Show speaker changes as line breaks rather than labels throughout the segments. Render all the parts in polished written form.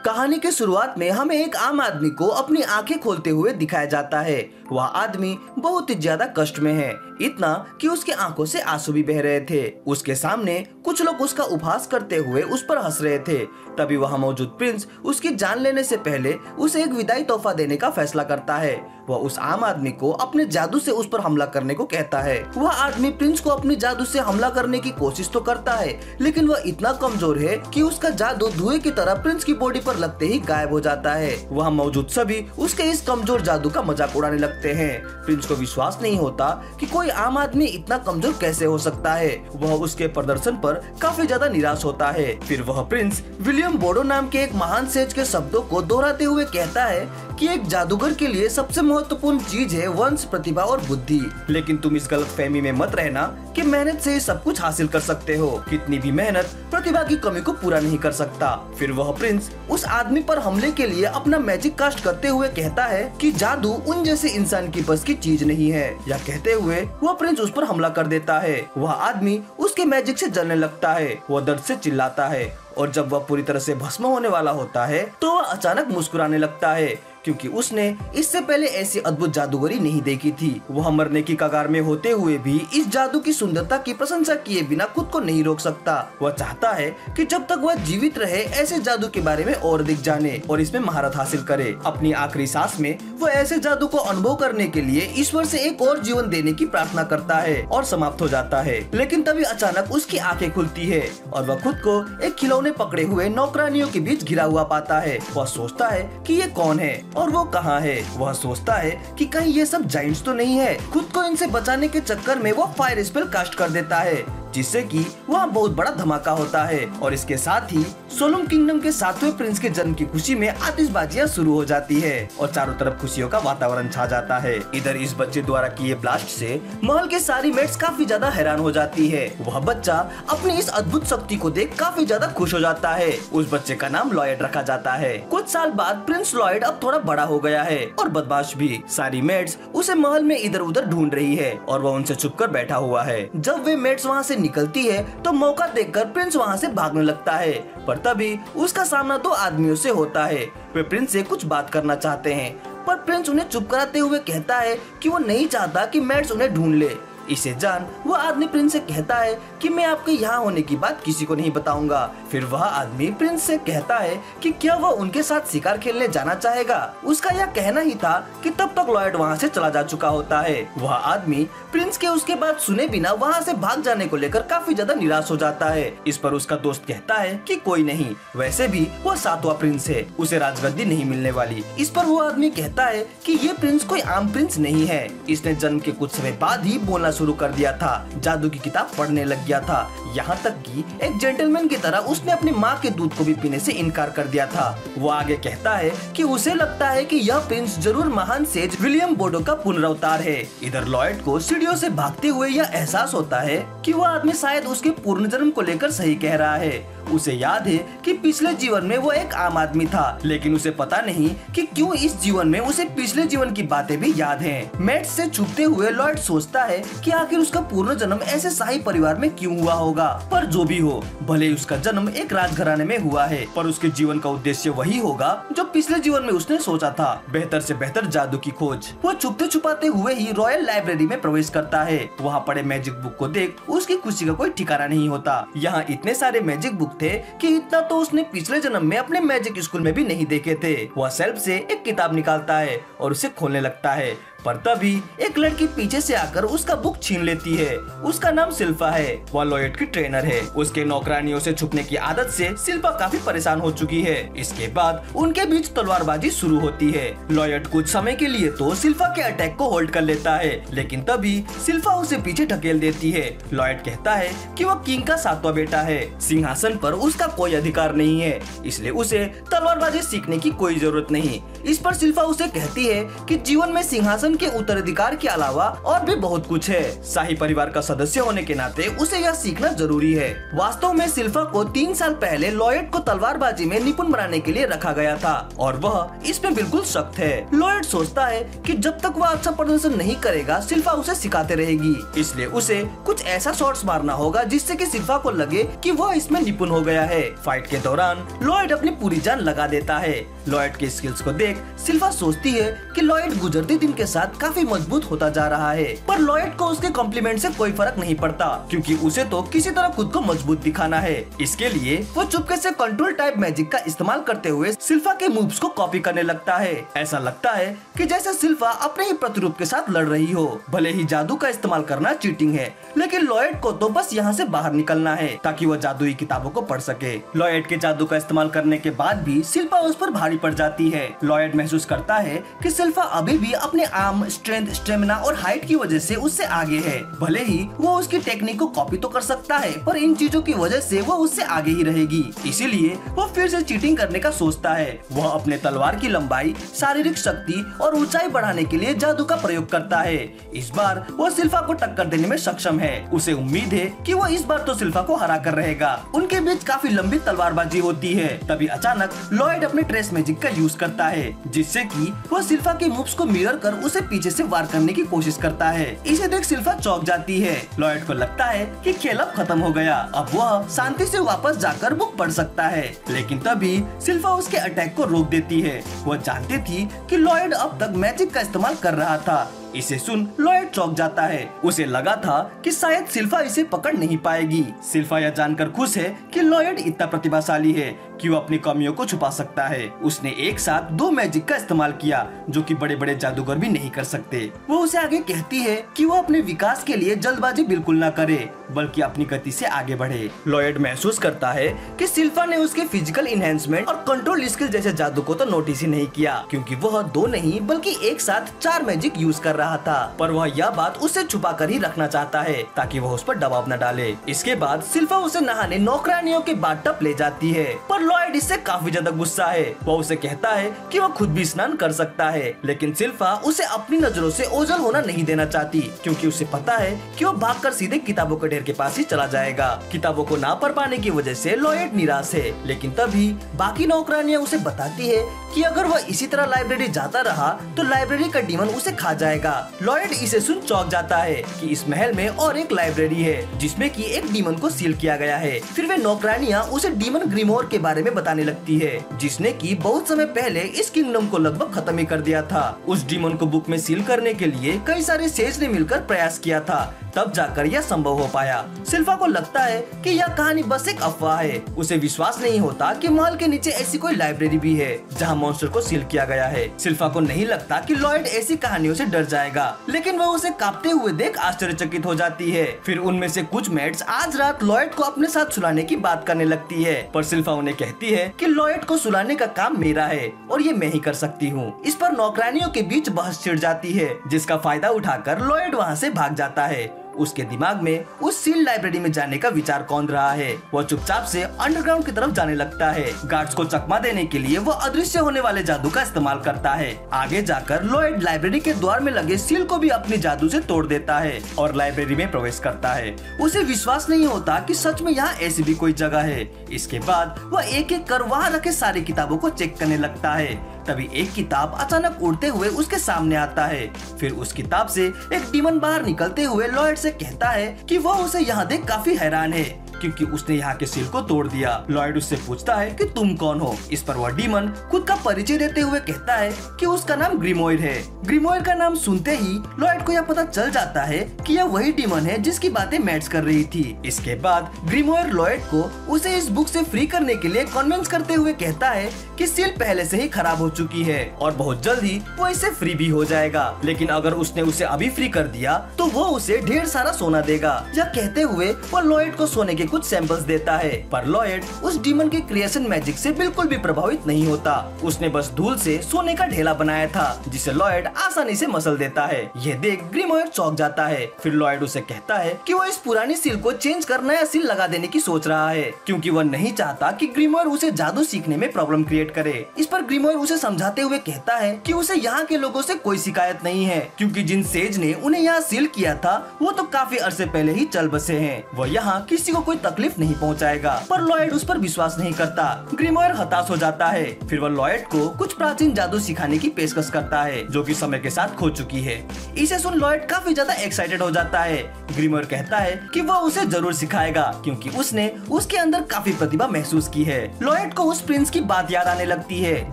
कहानी के शुरुआत में हमें एक आम आदमी को अपनी आंखें खोलते हुए दिखाया जाता है। वह आदमी बहुत ही ज्यादा कष्ट में है, इतना कि उसके आंखों से आंसू भी बह रहे थे। उसके सामने कुछ लोग उसका उपहास करते हुए उस पर हंस रहे थे। तभी वहां मौजूद प्रिंस उसकी जान लेने से पहले उसे एक विदाई तोहफा देने का फैसला करता है। वह उस आम आदमी को अपने जादू से उस पर हमला करने को कहता है। वह आदमी प्रिंस को अपने जादू से हमला करने की कोशिश तो करता है, लेकिन वह इतना कमजोर है कि उसका जादू धुएं की तरह प्रिंस की बॉडी पर लगते ही गायब हो जाता है। वहाँ मौजूद सभी उसके इस कमजोर जादू का मजाक उड़ाने लगते हैं। प्रिंस को विश्वास नहीं होता कि कोई आम आदमी इतना कमजोर कैसे हो सकता है। वह उसके प्रदर्शन पर काफी ज्यादा निराश होता है। फिर वह प्रिंस विलियम बोडो नाम के एक महान सेज के शब्दों को दोहराते हुए कहता है कि एक जादूगर के लिए सबसे महत्वपूर्ण चीज है वंश, प्रतिभा और बुद्धि। लेकिन तुम इस गलतफहमी में मत रहना कि मेहनत से ही सब कुछ हासिल कर सकते हो। कितनी भी मेहनत प्रतिभा की कमी को पूरा नहीं कर सकता। फिर वह प्रिंस उस आदमी पर हमले के लिए अपना मैजिक कास्ट करते हुए कहता है कि जादू उन जैसे इंसान की बस की चीज नहीं है। यह कहते हुए वह प्रिंस उस पर हमला कर देता है। वह आदमी उसके मैजिक से जलने लगता है। वह दर्द से चिल्लाता है और जब वह पूरी तरह से भस्म होने वाला होता है तो वह अचानक मुस्कुराने लगता है, क्योंकि उसने इससे पहले ऐसी अद्भुत जादूगरी नहीं देखी थी। वह मरने की कगार में होते हुए भी इस जादू की सुंदरता की प्रशंसा किए बिना खुद को नहीं रोक सकता। वह चाहता है कि जब तक वह जीवित रहे ऐसे जादू के बारे में और अधिक जाने और इसमें महारत हासिल करे। अपनी आखिरी सांस में वह ऐसे जादू को अनुभव करने के लिए ईश्वर से एक और जीवन देने की प्रार्थना करता है और समाप्त हो जाता है। लेकिन तभी अचानक उसकी आंखें खुलती है और वह खुद को एक खिलौने पकड़े हुए नौकरानियों के बीच घिरा हुआ पाता है। वह सोचता है कि ये कौन है और वो कहाँ है। वह सोचता है कि कहीं ये सब जाइंट्स तो नहीं है। खुद को इनसे बचाने के चक्कर में वो फायर स्पेल कास्ट कर देता है, जिससे कि वहाँ बहुत बड़ा धमाका होता है। और इसके साथ ही सोलम किंगडम के 7वें प्रिंस के जन्म की खुशी में आतिशबाजियां शुरू हो जाती है और चारों तरफ खुशियों का वातावरण छा जाता है। इधर इस बच्चे द्वारा किए ब्लास्ट से महल के सारी मेट्स काफी ज्यादा हैरान हो जाती है। वह बच्चा अपनी इस अद्भुत शक्ति को देख काफी ज्यादा खुश हो जाता है। उस बच्चे का नाम लॉयड रखा जाता है। कुछ साल बाद प्रिंस लॉयड अब थोड़ा बड़ा हो गया है और बदमाश भी। सारी मेट्स उसे महल में इधर उधर ढूंढ रही है और वह उनसे छुपकर बैठा हुआ है। जब वे मेट्स वहाँ से निकलती है तो मौका देखकर प्रिंस वहाँ से भागने लगता है, पर तभी उसका सामना दो आदमियों से होता है। वे प्रिंस से कुछ बात करना चाहते हैं, पर प्रिंस उन्हें चुप कराते हुए कहता है कि वो नहीं चाहता कि मेट्स उन्हें ढूंढ ले। इसे जान वो आदमी प्रिंस से कहता है कि मैं आपके यहाँ होने की बात किसी को नहीं बताऊंगा। फिर वह आदमी प्रिंस से कहता है कि क्या वह उनके साथ शिकार खेलने जाना चाहेगा। उसका यह कहना ही था कि तब तक लॉयड वहाँ से चला जा चुका होता है। वह आदमी प्रिंस के उसके बाद सुने बिना वहाँ से भाग जाने को लेकर काफी ज्यादा निराश हो जाता है। इस पर उसका दोस्त कहता है कि कोई नहीं, वैसे भी वह 7वां प्रिंस है, उसे राजगद्दी नहीं मिलने वाली। इस पर वो आदमी कहता है कि ये प्रिंस कोई आम प्रिंस नहीं है। इसने जन्म के कुछ समय बाद ही बोलना शुरू कर दिया था, जादू की किताब पढ़ने लग गया था, यहाँ तक कि एक जेंटलमैन की तरह उसने अपनी माँ के दूध को भी पीने से इनकार कर दिया था। वो आगे कहता है कि उसे लगता है कि यह प्रिंस जरूर महान सेज विलियम बोडो का पुनरावतार है। इधर लॉयड को सीढ़ियों से भागते हुए यह एहसास होता है कि वह आदमी शायद उसके पूर्ण जन्म को लेकर सही कह रहा है। उसे याद है कि पिछले जीवन में वो एक आम आदमी था, लेकिन उसे पता नहीं कि क्यों इस जीवन में उसे पिछले जीवन की बातें भी याद हैं। मैट्स से छुपते हुए लॉयड सोचता है कि आखिर उसका पूर्ण जन्म ऐसे शाही परिवार में क्यों हुआ होगा। पर जो भी हो, भले उसका जन्म एक राजघराने में हुआ है, पर उसके जीवन का उद्देश्य वही होगा जो पिछले जीवन में उसने सोचा था, बेहतर से बेहतर जादू की खोज। वो छुपते छुपाते हुए ही रॉयल लाइब्रेरी में प्रवेश करता है। वहाँ पड़े मैजिक बुक को देख उसकी खुशी का कोई ठिकाना नहीं होता। यहाँ इतने सारे मैजिक बुक थे कि इतना तो उसने पिछले जन्म में अपने मैजिक स्कूल में भी नहीं देखे थे। वह सेल्फ से एक किताब निकालता है और उसे खोलने लगता है, पर तभी एक लड़की पीछे से आकर उसका बुक छीन लेती है। उसका नाम शिल्पा है। वह लॉयड की ट्रेनर है। उसके नौकरानियों से छुपने की आदत से शिल्पा काफी परेशान हो चुकी है। इसके बाद उनके बीच तलवारबाजी शुरू होती है। लॉयड कुछ समय के लिए तो शिल्पा के अटैक को होल्ड कर लेता है, लेकिन तभी शिल्पा उसे पीछे ढकेल देती है। लॉयड कहता है कि वह किंग का 7वां बेटा है, सिंहासन पर उसका कोई अधिकार नहीं है, इसलिए उसे तलवारबाजी सीखने की कोई जरूरत नहीं। इस पर शिल्पा उसे कहती है कि जीवन में सिंहासन सिंहासन के उत्तराधिकार के अलावा और भी बहुत कुछ है। शाही परिवार का सदस्य होने के नाते उसे यह सीखना जरूरी है। वास्तव में सिल्फा को 3 साल पहले लॉयड को तलवारबाजी में निपुण बनाने के लिए रखा गया था और वह इसमें बिल्कुल सख्त है। लॉयड सोचता है कि जब तक वह अच्छा प्रदर्शन नहीं करेगा सिल्फा उसे सिखाते रहेगी, इसलिए उसे कुछ ऐसा शॉट्स मारना होगा जिससे कि सिल्फा को लगे कि वह इसमें निपुण हो गया है। फाइट के दौरान लॉयड अपनी पूरी जान लगा देता है। लॉयड के स्किल्स को देख सिल्फा सोचती है कि लॉयड गुजरते दिन के साथ काफी मजबूत होता जा रहा है, पर लॉयड को उसके कॉम्प्लीमेंट से कोई फर्क नहीं पड़ता क्योंकि उसे तो किसी तरह खुद को मजबूत दिखाना है। इसके लिए वो चुपके से कंट्रोल टाइप मैजिक का इस्तेमाल करते हुए सिल्फा के मूव्स को कॉपी करने लगता है। ऐसा लगता है कि जैसे सिल्फा अपने ही प्रतिरूप के साथ लड़ रही हो। भले ही जादू का इस्तेमाल करना चीटिंग है, लेकिन लॉयड को तो बस यहाँ से बाहर निकलना है ताकि वो जादुई किताबों को पढ़ सके। लॉयड के जादू का इस्तेमाल करने के बाद भी सिल्फा उस पर भारी पड़ जाती है। लॉयड महसूस करता है कि सिल्फा अभी भी अपने आर्म, स्ट्रेंथ, स्टेमिना और हाइट की वजह से उससे आगे है। भले ही वो उसकी टेक्निक को कॉपी तो कर सकता है, पर इन चीजों की वजह से वो उससे आगे ही रहेगी। इसीलिए वो फिर से चीटिंग करने का सोचता है। वह अपने तलवार की लंबाई, शारीरिक शक्ति और ऊंचाई बढ़ाने के लिए जादू का प्रयोग करता है। इस बार वो सिल्फा को टक्कर देने में सक्षम है। उसे उम्मीद है कि वो इस बार तो सिल्फा को हरा कर रहेगा। उनके बीच काफी लंबी तलवारबाजी होती है। तभी अचानक लॉयड अपने ट्रेस मैजिक का यूज करता है, जिससे कि वो सिल्फा के मूव्स को मिरर कर उसे पीछे से वार करने की कोशिश करता है। इसे देख सिल्फा चौंक जाती है। लॉयड को लगता है कि खेल अब खत्म हो गया, अब वह शांति से वापस जाकर बुक पढ़ सकता है। लेकिन तभी सिल्फा उसके अटैक को रोक देती है। वह जानती थी कि लॉयड अब तक मैजिक का इस्तेमाल कर रहा था। इसे सुन लॉयड चौंक जाता है। उसे लगा था कि शायद सिल्फा इसे पकड़ नहीं पाएगी। सिल्फा यह जानकर खुश है कि लॉयड इतना प्रतिभाशाली है कि वो अपनी कमियों को छुपा सकता है। उसने एक साथ 2 मैजिक का इस्तेमाल किया जो कि बड़े बड़े जादूगर भी नहीं कर सकते। वो उसे आगे कहती है कि वो अपने विकास के लिए जल्दबाजी बिल्कुल न करे, बल्कि अपनी गति से आगे बढ़े। लॉयड महसूस करता है कि सिल्फा ने उसके फिजिकल इनहेंसमेंट और कंट्रोल स्किल जैसे जादू को तो नोटिस ही नहीं किया, क्योंकि वह 2 नहीं बल्कि एक साथ 4 मैजिक यूज कर रहा था। पर वह यह बात उससे छुपा कर ही रखना चाहता है ताकि वह उस पर दबाव न डाले। इसके बाद सिल्फा उसे नहाने नौकरानियों के बाथटब ले जाती है, पर लॉयड इससे काफी ज्यादा गुस्सा है। वह उसे कहता है कि वह खुद भी स्नान कर सकता है, लेकिन सिल्फा उसे अपनी नजरों से ओझल होना नहीं देना चाहती, क्योंकि उसे पता है कि वो भागकर सीधे किताबों के ढेर के पास ही चला जाएगा। किताबों को ना पढ़ पाने की वजह से लॉयड निराश है, लेकिन तभी बाकी नौकरानियां उसे बताती है कि अगर वह इसी तरह लाइब्रेरी जाता रहा तो लाइब्रेरी का डीमन उसे खा जाएगा। लॉयड इसे सुन चौंक जाता है कि इस महल में और एक लाइब्रेरी है जिसमें कि एक डीमन को सील किया गया है। फिर वे नौकरानियां उसे डीमन ग्रिमोर के बारे में बताने लगती है, जिसने कि बहुत समय पहले इस किंगडम को लगभग खत्म ही कर दिया था। उस डीमन को बुक में सील करने के लिए कई सारे सेज ने मिलकर प्रयास किया था, तब जाकर यह संभव हो पाया। सिल्फा को लगता है कि यह कहानी बस एक अफवाह है। उसे विश्वास नहीं होता कि महल के नीचे ऐसी कोई लाइब्रेरी भी है जहां मॉन्स्टर को सील किया गया है। सिल्फा को नहीं लगता कि लॉयड ऐसी कहानियों से डर जाएगा, लेकिन वह उसे कांपते हुए देख आश्चर्यचकित हो जाती है। फिर उनमें से कुछ मेट्स आज रात लॉयड को अपने साथ सुलाने की बात करने लगती है, पर सिल्फा उन्हें कहती है कि लॉयड को सुलाने का काम मेरा है और ये मैं ही कर सकती हूँ। इस पर नौकरानियों के बीच बहस छिड़ जाती है, जिसका फायदा उठाकर लॉयड वहाँ से भाग जाता है। उसके दिमाग में उस सील लाइब्रेरी में जाने का विचार कौंध रहा है। वह चुपचाप से अंडरग्राउंड की तरफ जाने लगता है। गार्ड्स को चकमा देने के लिए वह अदृश्य होने वाले जादू का इस्तेमाल करता है। आगे जाकर लॉयड लाइब्रेरी के द्वार में लगे सील को भी अपने जादू से तोड़ देता है और लाइब्रेरी में प्रवेश करता है। उसे विश्वास नहीं होता कि सच में यहाँ ऐसी भी कोई जगह है। इसके बाद वह एक एक कर वहाँ रखे सारी किताबों को चेक करने लगता है। तभी एक किताब अचानक उड़ते हुए उसके सामने आता है। फिर उस किताब से एक डीमन बाहर निकलते हुए लॉयड से कहता है कि वह उसे यहाँ देख काफी हैरान है, क्योंकि उसने यहाँ के सील को तोड़ दिया। लॉयड उससे पूछता है कि तुम कौन हो। इस पर वह डीमन खुद का परिचय देते हुए कहता है कि उसका नाम ग्रिमोयर है। ग्रिमोयर का नाम सुनते ही लॉयड को यह पता चल जाता है कि यह वही डीमन है जिसकी बातें मैट्स कर रही थी। इसके बाद ग्रिमोयर लॉयड को उसे इस बुक से फ्री करने के लिए कन्विंस करते हुए कहता है कि सील पहले से ही खराब हो चुकी है और बहुत जल्द ही वो इससे फ्री भी हो जाएगा, लेकिन अगर उसने उसे अभी फ्री कर दिया तो वो उसे ढेर सारा सोना देगा। यह कहते हुए वो लॉयड को सोने के कुछ सैंपल्स देता है, पर लॉयड उस डीमन के क्रिएशन मैजिक से बिल्कुल भी प्रभावित नहीं होता। उसने बस धूल से सोने का ढेला बनाया था जिसे लॉयड आसानी से मसल देता है। यह देख ग्रिमोयर चौंक जाता है। फिर लॉयड उसे कहता है कि वो इस पुरानी सील को चेंज कर नया सील लगा देने की सोच रहा है, क्योंकि वह नहीं चाहता कि ग्रिमोयर उसे जादू सीखने में प्रॉब्लम क्रिएट करे। इस पर ग्रिमोयर उसे समझाते हुए कहता है कि उसे यहाँ के लोगों से कोई शिकायत नहीं है, क्योंकि जिन सेज ने उन्हें यहाँ सील किया था वो तो काफी अरसे पहले ही चल बसे हैं। वह यहाँ किसी को कोई तकलीफ नहीं पहुँचाएगा। पर लॉयड उस पर विश्वास नहीं करता। ग्रिमोयर हताश हो जाता है। फिर वह लॉयड को कुछ प्राचीन जादू सिखाने की पेशकश करता है जो कि समय के साथ खो चुकी है। इसे सुन लॉयड काफी ज्यादा एक्साइटेड हो जाता है। ग्रिमोयर कहता है कि वह उसे जरूर सिखाएगा, क्योंकि उसने उसके अंदर काफी प्रतिभा महसूस की है। लॉयड को उस प्रिंस की बात याद आने लगती है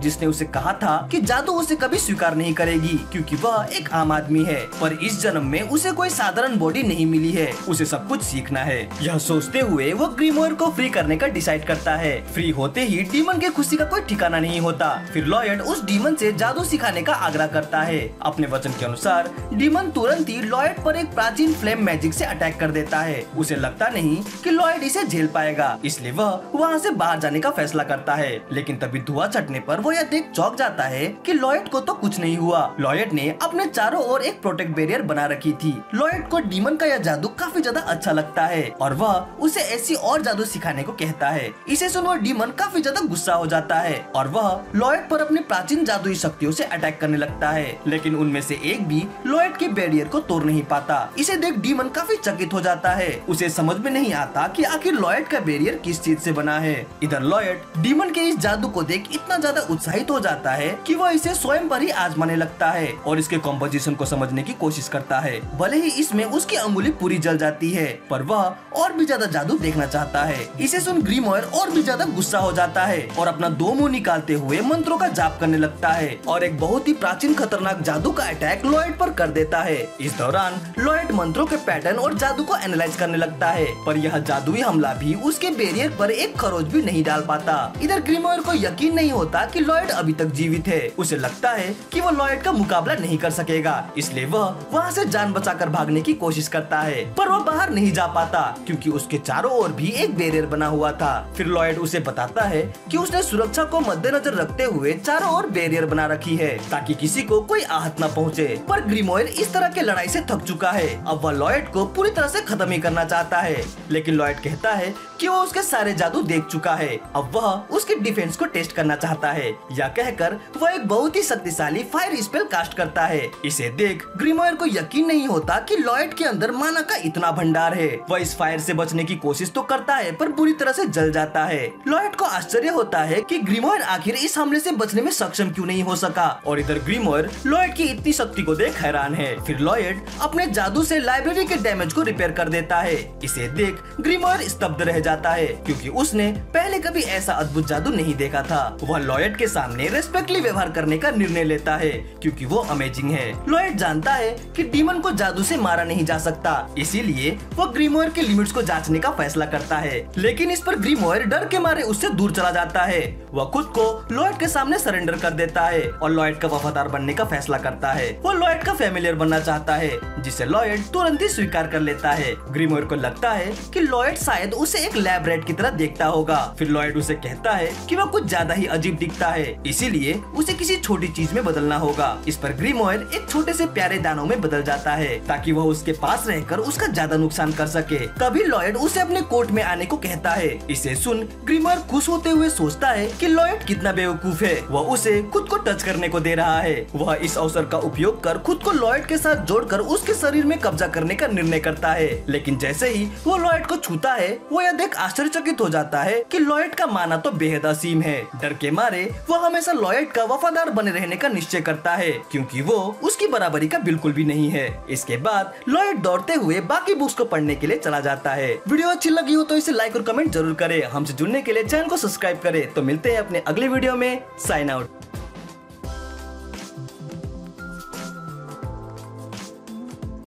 जिसने उसे कहा था कि जादू उसे कभी स्वीकार नहीं करेगी, क्योंकि वह एक आम आदमी है। पर इस जन्म में उसे कोई साधारण बॉडी नहीं मिली है, उसे सब कुछ सीखना है। यह सोचते हुए वो ग्रिमोयर को फ्री करने का डिसाइड करता है। फ्री होते ही डीमन के खुशी का कोई ठिकाना नहीं होता। फिर लॉयड उस डीमन से जादू सिखाने का आग्रह करता है। अपने वचन के अनुसार डीमन तुरंत ही लॉयड पर एक प्राचीन फ्लेम मैजिक से अटैक कर देता है। उसे लगता नहीं कि लॉयड इसे झेल पाएगा, इसलिए वह वहाँ से बाहर जाने का फैसला करता है। लेकिन तभी धुआं छटने पर वो यह देख चौंक जाता है कि लॉयड को तो कुछ नहीं हुआ। लॉयड ने अपने चारों ओर एक प्रोटेक्ट बैरियर बना रखी थी। लॉयड को डीमन का यह जादू काफी ज्यादा अच्छा लगता है और वह उसे ऐसी और जादू सिखाने को कहता है। इसे सुन वह डीमन काफी ज्यादा गुस्सा हो जाता है और वह लॉयड पर अपनी प्राचीन जादुई शक्तियों से अटैक करने लगता है। लेकिन उनमें से एक भी लॉयड के बैरियर को तोड़ नहीं पाता। इसे देख डीमन काफी चकित हो जाता है। उसे समझ में नहीं आता कि आखिर लॉयड का बैरियर किस चीज से बना है। इधर लॉयड डीमन के इस जादू को देख इतना ज्यादा उत्साहित हो जाता है कि वह इसे स्वयं पर ही आजमाने लगता है और इसके कॉम्पोजिशन को समझने की कोशिश करता है। भले ही इसमें उसकी अंगुली पूरी जल जाती है, पर वह और भी ज्यादा जादू देखना चाहता है। इसे सुन ग्रिमोयर और भी ज्यादा गुस्सा हो जाता है और अपना दो मुंह निकालते हुए मंत्रों का जाप करने लगता है और एक बहुत ही प्राचीन खतरनाक जादू का अटैक लॉयड पर कर देता है। इस दौरान लॉयड मंत्रों के पैटर्न और जादू को एनालाइज करने लगता है, पर यह जादुई हमला भी उसके बैरियर पर एक खरोच भी नहीं डाल पाता। इधर ग्रिमोयर को यकीन नहीं होता कि लॉयड अभी तक जीवित है। उसे लगता है कि वो लॉयड का मुकाबला नहीं कर सकेगा, इसलिए वह वहाँ से जान बचाकर भागने की कोशिश करता है, पर वह बाहर नहीं जा पाता क्योंकि उसके चारों ओर भी एक बैरियर बना हुआ था। फिर लॉयड उसे बताता है कि उसने सुरक्षा को मद्देनजर रखते हुए चारों ओर बैरियर बना रखी है ताकि किसी को कोई आहत न पहुँचे। पर ग्रिमोयर इस तरह के लड़ाई से थक चुका है। अब वह लॉयड को पूरी तरह से खत्म ही करना चाहता है, लेकिन लॉयड कहता है कि वो उसके सारे जादू देख चुका है। अब वह उसके डिफेंस को टेस्ट करना चाहता है। यह कहकर वह एक बहुत ही शक्तिशाली फायर स्पेल कास्ट करता है। इसे देख ग्रिमोयर को यकीन नहीं होता कि लॉयड के अंदर माना का इतना भंडार है। वह इस फायर से बचने की कोशिश तो करता है पर बुरी तरह से जल जाता है। लॉयड को आश्चर्य होता है कि ग्रिमोयर आखिर इस हमले से बचने में सक्षम क्यों नहीं हो सका, और इधर ग्रिमोयर लॉयड की इतनी शक्ति को देख हैरान है। फिर लॉयड अपने जादू से लाइब्रेरी के डैमेज को रिपेयर कर देता है। इसे देख ग्रिमोयर स्तब्ध रह जाता है क्योंकि उसने पहले कभी ऐसा अद्भुत जादू नहीं देखा था। वह लॉयड के सामने रेस्पेक्टली व्यवहार करने का निर्णय लेता है क्योंकि वो अमेजिंग है। लॉयड जानता है कि डीमन को जादू से मारा नहीं जा सकता, इसीलिए वो ग्रिमोयर के लिमिट्स को जांचने का फैसला करता है। लेकिन इस पर ग्रिमोयर डर के मारे उससे दूर चला जाता है। वह खुद को लॉयड के सामने सरेंडर कर देता है और लॉयड का वफादार बनने का फैसला करता है। वो लॉयड का फैमिलियर बनना चाहता है, जिसे लॉयड तुरंत ही स्वीकार कर लेता है। ग्रिमोयर को लगता है कि लॉयड शायद उसे एक लैब रैट की तरह देखता होगा। फिर लॉयड उसे कहता है कि वह कुछ ज्यादा ही अजीब दिखता है, इसीलिए उसे किसी छोटी चीज में बदलना होगा। इस पर ग्रिमोयर एक छोटे से प्यारे दानव में बदल जाता है ताकि वह उसके पास रहकर उसका ज्यादा नुकसान कर सके। तभी लॉयड उसे अपने कोर्ट में आने को कहता है। इसे सुन ग्रिमोयर खुश होते हुए सोचता है कि लॉयड कितना बेवकूफ है, वह उसे खुद को टच करने को दे रहा है। वह इस अवसर का उपयोग कर खुद को लॉयड के साथ जोड़कर उसके शरीर में कब्जा करने का निर्णय करता है। लेकिन जैसे ही वो लॉयड को छूता है, वो यह देख आश्चर्यचकित हो जाता है कि लॉयड का माना तो बेहद असीम है। डर के मारे वो हमेशा लॉयड का वफादार बने रहने का निश्चय करता है क्योंकि वो उसकी बराबरी का बिल्कुल भी नहीं है। इसके बाद लॉयड दौड़ते हुए बाकी बुक्स को पढ़ने के लिए चला जाता है। वीडियो अच्छी लगी हो तो इसे लाइक और कमेंट जरूर करें। हमसे जुड़ने के लिए चैनल को सब्सक्राइब करें। तो मिलते हैं अपने अगले वीडियो में। Sign out.